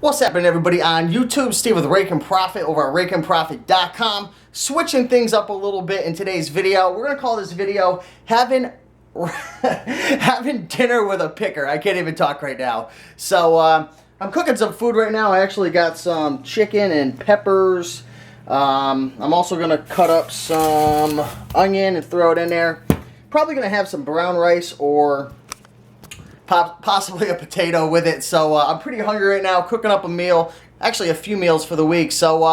What's happening, everybody on YouTube? Steve with Raiken Profit over at RaikenProfit.com. Switching things up a little bit in today's video. We're going to call this video having dinner with a picker. I can't even talk right now. So I'm cooking some food right now. I actually got some chicken and peppers. I'm also going to cut up some onion and throw it in there. Probably going to have some brown rice or possibly a potato with it. So I'm pretty hungry right now, cooking up a meal, actually a few meals for the week. So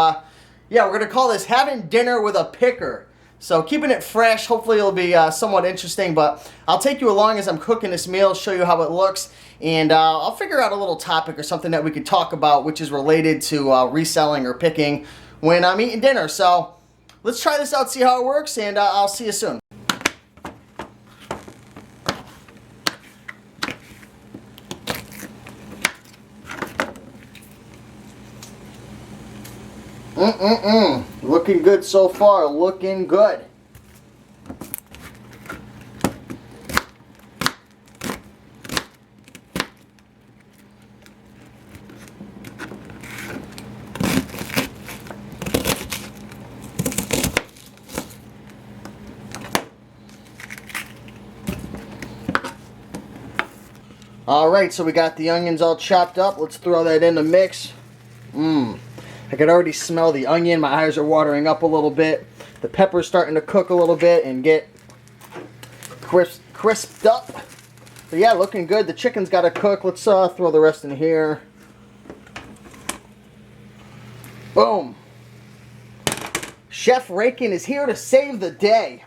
yeah, we're gonna call this having dinner with a picker. So keeping it fresh, hopefully it'll be somewhat interesting, but I'll take you along as I'm cooking this meal, show you how it looks, and I'll figure out a little topic or something that we could talk about which is related to reselling or picking when I'm eating dinner. So let's try this out, see how it works, and I'll see you soon. Looking good so far, looking good. Alright, so we got the onions all chopped up. Let's throw that in the mix. I can already smell the onion. My eyes are watering up a little bit. The pepper's starting to cook a little bit and get crisped up. But yeah, looking good. The chicken's got to cook. Let's throw the rest in here. Boom. Chef Raiken is here to save the day.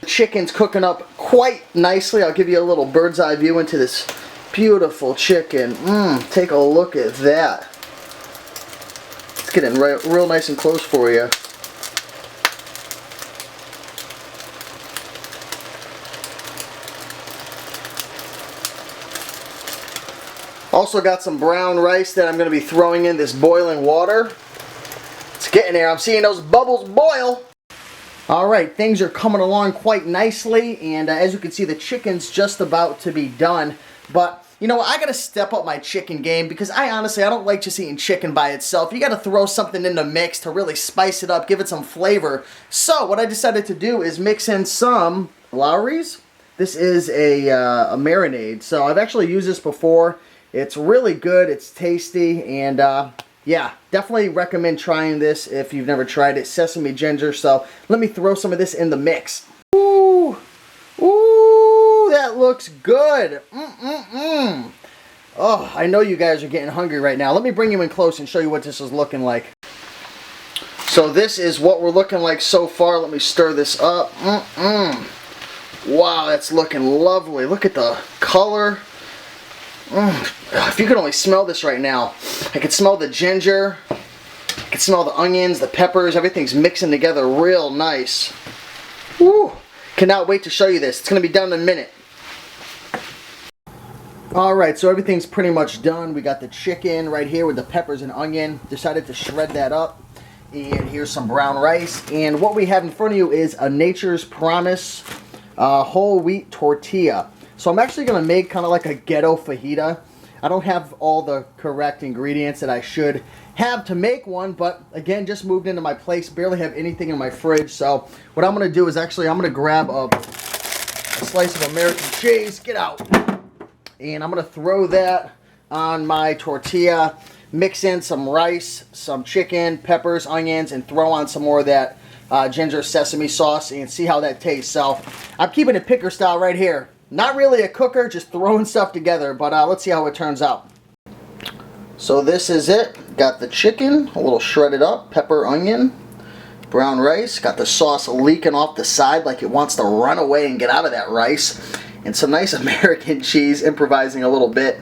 The chicken's cooking up quite nicely. I'll give you a little bird's eye view into this beautiful chicken. Take a look at that. Getting real nice and close for you. Also got some brown rice that I'm going to be throwing in this boiling water. It's getting there. I'm seeing those bubbles boil. Alright, things are coming along quite nicely, and as you can see, the chicken's just about to be done. But you know, I gotta step up my chicken game because I don't like just eating chicken by itself. You gotta throw something in the mix to really spice it up, give it some flavor. So what I decided to do is mix in some Lowry's. This is a marinade. So I've actually used this before. It's really good, it's tasty, and yeah, definitely recommend trying this if you've never tried it. Sesame ginger. So let me throw some of this in the mix. Ooh, ooh, that looks good. Oh, I know you guys are getting hungry right now. Let me bring you in close and show you what this is looking like. So this is what we're looking like so far. Let me stir this up. Wow, that's looking lovely. Look at the color. If you could only smell this right now. I can smell the ginger. I can smell the onions, the peppers. Everything's mixing together real nice. Woo! Cannot wait to show you this. It's going to be done in a minute. Alright, so everything's pretty much done. We got the chicken right here with the peppers and onion. Decided to shred that up. And here's some brown rice. And what we have in front of you is a Nature's Promise whole wheat tortilla. So I'm actually going to make kind of like a ghetto fajita. I don't have all the correct ingredients that I should have to make one, but again, just moved into my place, barely have anything in my fridge. So what I'm going to do is actually I'm going to grab a slice of American cheese. Get out. And I'm going to throw that on my tortilla, mix in some rice, some chicken, peppers, onions, and throw on some more of that ginger sesame sauce and see how that tastes. So I'm keeping it picker style right here. Not really a cooker, just throwing stuff together, but let's see how it turns out. So this is it. Got the chicken, a little shredded up, pepper, onion, brown rice. Got the sauce leaking off the side like it wants to run away and get out of that rice. And some nice American cheese, improvising a little bit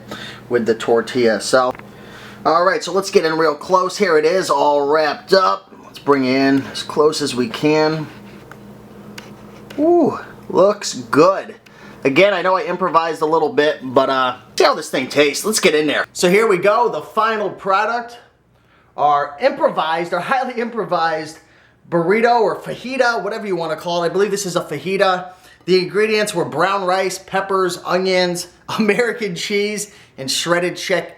with the tortilla. So, alright, so let's get in real close. Here it is, all wrapped up. Let's bring it in as close as we can. Ooh, looks good. Again, I know I improvised a little bit, but see how this thing tastes. Let's get in there. So here we go, the final product. Our improvised, our highly improvised burrito or fajita, whatever you want to call it. I believe this is a fajita. The ingredients were brown rice, peppers, onions, American cheese, and shredded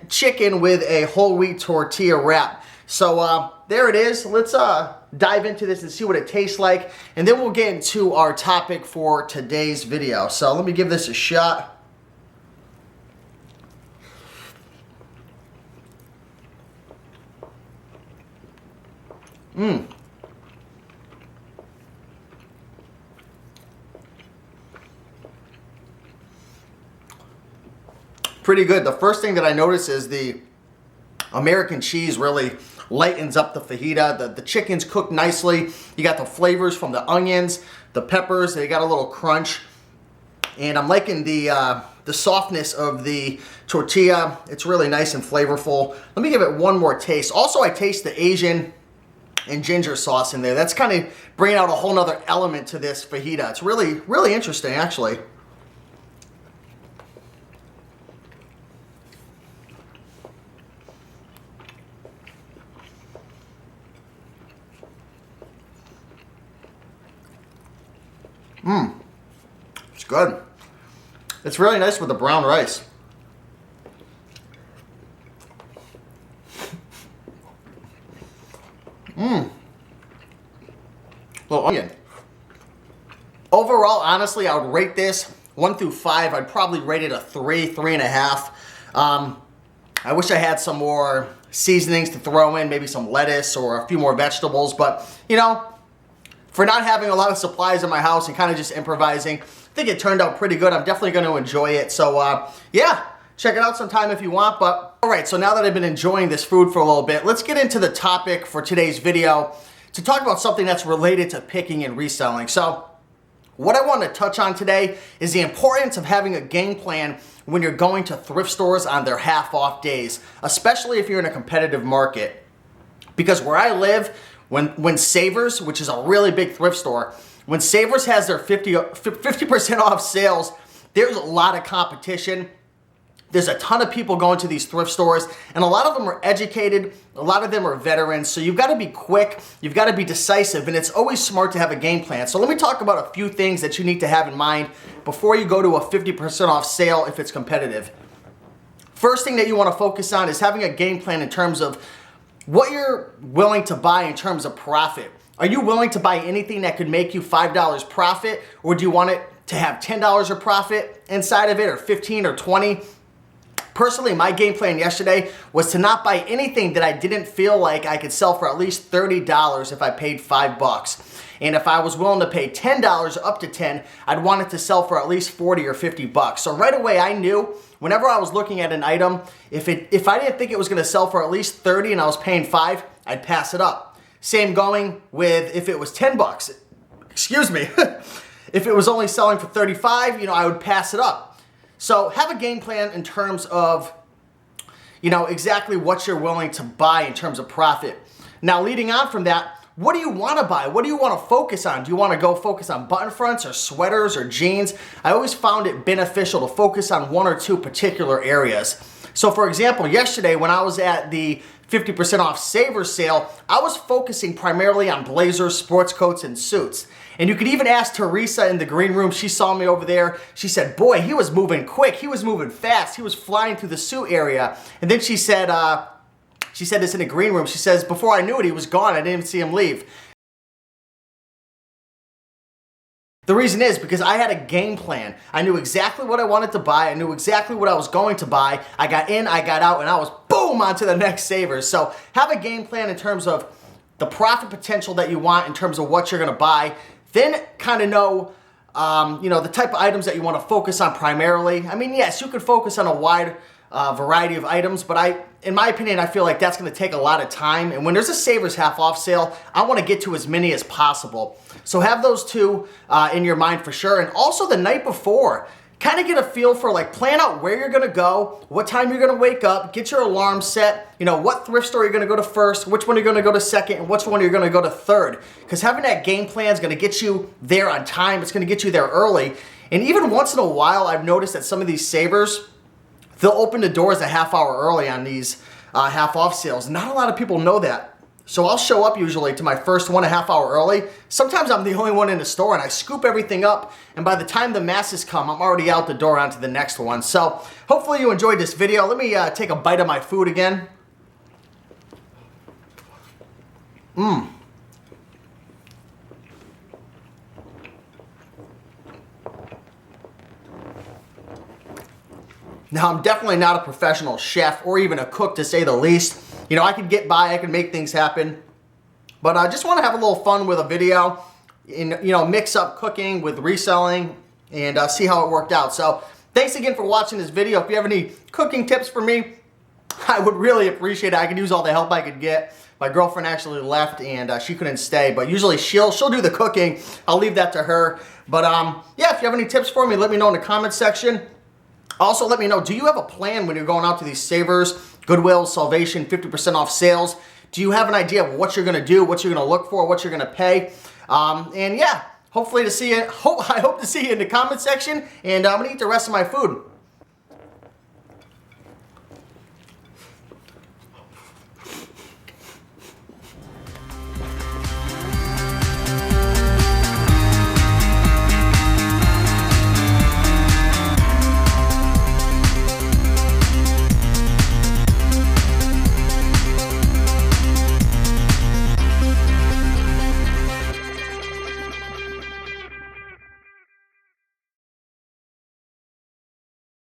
chicken with a whole wheat tortilla wrap. So there it is. Let's dive into this and see what it tastes like. And then we'll get into our topic for today's video. So let me give this a shot. Pretty good. The first thing that I notice is the American cheese really lightens up the fajita. The chicken's cooked nicely. You got the flavors from the onions, the peppers. They got a little crunch. And I'm liking the softness of the tortilla. It's really nice and flavorful. Let me give it one more taste. Also, I taste the Asian and ginger sauce in there. That's kind of bringing out a whole nother element to this fajita. It's really, really interesting, actually. It's good. It's really nice with the brown rice. Little onion. Overall, honestly, I would rate this 1 through 5. I'd probably rate it a 3, 3.5. I wish I had some more seasonings to throw in, maybe some lettuce or a few more vegetables, but you know, for not having a lot of supplies in my house and kind of just improvising, I think it turned out pretty good. I'm definitely going to enjoy it. So yeah, check it out sometime if you want. But all right, so now that I've been enjoying this food for a little bit, let's get into the topic for today's video to talk about something that's related to picking and reselling. So what I want to touch on today is the importance of having a game plan when you're going to thrift stores on their half-off days, especially if you're in a competitive market. Because where I live, when Savers, which is a really big thrift store, when Savers has their 50% off sales, there's a lot of competition. There's a ton of people going to these thrift stores, and a lot of them are educated, a lot of them are veterans, so you've got to be quick, you've got to be decisive, and it's always smart to have a game plan. So let me talk about a few things that you need to have in mind before you go to a 50% off sale if it's competitive. First thing that you want to focus on is having a game plan in terms of what you're willing to buy in terms of profit. Are you willing to buy anything that could make you $5 profit, or do you want it to have $10 of profit inside of it, or 15 or 20? Personally, my game plan yesterday was to not buy anything that I didn't feel like I could sell for at least $30 if I paid $5. And if I was willing to pay $10 up to 10, I'd want it to sell for at least 40 or 50 bucks. So right away I knew whenever I was looking at an item, if I didn't think it was gonna sell for at least 30 and I was paying 5, I'd pass it up. Same going with if it was 10 bucks. Excuse me. If it was only selling for 35, you know, I would pass it up. So have a game plan in terms of, you know, exactly what you're willing to buy in terms of profit. Now, leading on from that, what do you want to buy? What do you want to focus on? Do you want to go focus on button fronts or sweaters or jeans? I always found it beneficial to focus on 1 or 2 particular areas. So for example, yesterday when I was at the 50% off Savers sale, I was focusing primarily on blazers, sports coats, and suits. And you could even ask Teresa in the green room. She saw me over there. She said, boy, he was moving quick. He was moving fast. He was flying through the suit area. And then she said this in the green room. She says, before I knew it, he was gone. I didn't even see him leave. The reason is because I had a game plan. I knew exactly what I wanted to buy. I knew exactly what I was going to buy. I got in, I got out, and I was boom onto the next Savers. So have a game plan in terms of the profit potential that you want in terms of what you're going to buy. Then kind of know, you know, the type of items that you want to focus on primarily. I mean, yes, you could focus on a wide variety of items, but in my opinion, I feel like that's going to take a lot of time. And when there's a Savers half off sale, I want to get to as many as possible. So have those two in your mind for sure. And also the night before, kind of get a feel for, like, plan out where you're going to go, what time you're going to wake up, get your alarm set, you know, what thrift store you're going to go to first, which one you're going to go to second, and which one you're going to go to third. Because having that game plan is going to get you there on time. It's going to get you there early. And even once in a while, I've noticed that some of these Savers, they'll open the doors a half hour early on these half off sales. Not a lot of people know that. So I'll show up usually to my first 1.5 hours early. Sometimes I'm the only one in the store and I scoop everything up, and by the time the masses come, I'm already out the door onto the next one. So hopefully you enjoyed this video. Let me take a bite of my food again. Now, I'm definitely not a professional chef or even a cook, to say the least. You know, I could get by, I could make things happen. But I just want to have a little fun with a video and, you know, mix up cooking with reselling and see how it worked out. So thanks again for watching this video. If you have any cooking tips for me, I would really appreciate it. I could use all the help I could get. My girlfriend actually left and she couldn't stay, but usually she'll do the cooking. I'll leave that to her. But yeah, if you have any tips for me, let me know in the comment section. Also, let me know, do you have a plan when you're going out to these Savers, Goodwill, Salvation, 50% off sales? Do you have an idea of what you're going to do, what you're going to look for, what you're going to pay? And yeah, hopefully I hope to see you in the comment section, and I'm going to eat the rest of my food.